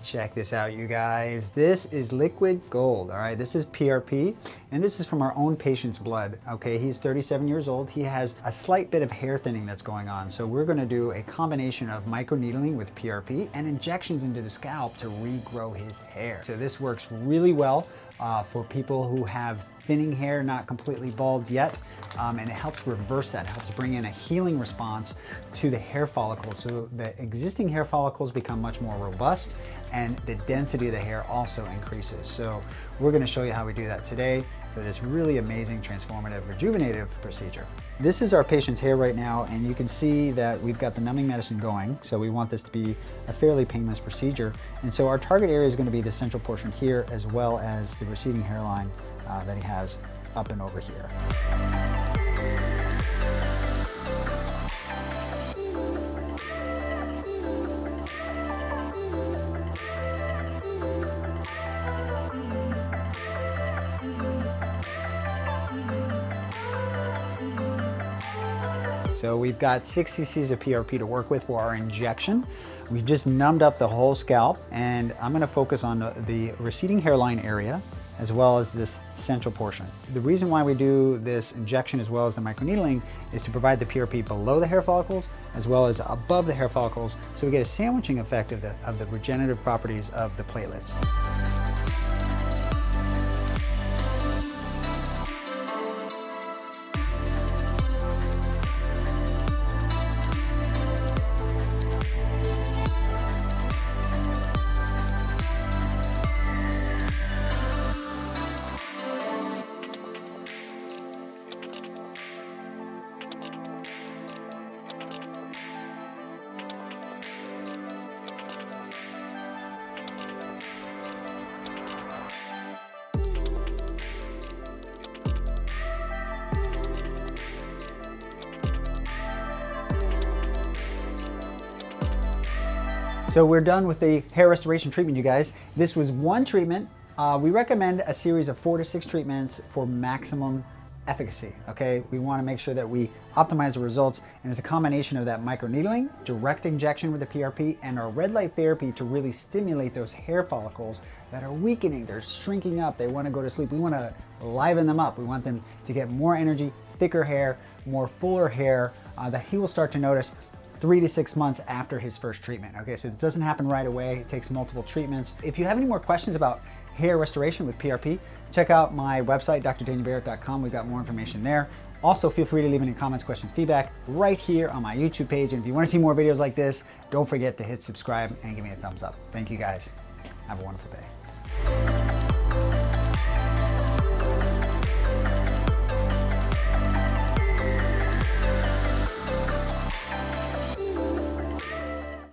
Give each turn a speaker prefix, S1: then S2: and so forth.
S1: Check this out, you guys. This is liquid gold, all right? This is PRP, and this is from our own patient's blood, okay? He's 37 years old. He has a slight bit of hair thinning that's going on, so we're gonna do a combination of microneedling with PRP and injections into the scalp to regrow his hair. So this works really well for people who have thinning hair, not completely bald yet, and it helps reverse that, helps bring in a healing response to the hair follicles. So the existing hair follicles become much more robust and the density of the hair also increases. So we're gonna show you how we do that today for this really amazing, transformative, rejuvenative procedure. This is our patient's hair right now, and you can see that we've got the numbing medicine going, so we want this to be a fairly painless procedure. And so our target area is gonna be the central portion here, as well as the receding hairline that he has up and over here. So we've got 6 cc's of PRP to work with for our injection. We've just numbed up the whole scalp, and I'm gonna focus on the receding hairline area as well as this central portion. The reason why we do this injection as well as the microneedling is to provide the PRP below the hair follicles as well as above the hair follicles, so we get a sandwiching effect of the regenerative properties of the platelets. So we're done with the hair restoration treatment, you guys. This was one treatment. We recommend a series of 4 to 6 treatments for maximum efficacy, okay? We wanna make sure that we optimize the results, and it's a combination of that microneedling, direct injection with the PRP, and our red light therapy to really stimulate those hair follicles that are weakening, they're shrinking up, they wanna go to sleep. We wanna liven them up. We want them to get more energy, thicker hair, more fuller hair that he will start to notice 3 to 6 months after his first treatment. Okay, so it doesn't happen right away. It takes multiple treatments. If you have any more questions about hair restoration with PRP, check out my website, drdanielbarrett.com. We've got more information there. Also, feel free to leave any comments, questions, feedback right here on my YouTube page. And if you want to see more videos like this, don't forget to hit subscribe and give me a thumbs up. Thank you guys. Have a wonderful day.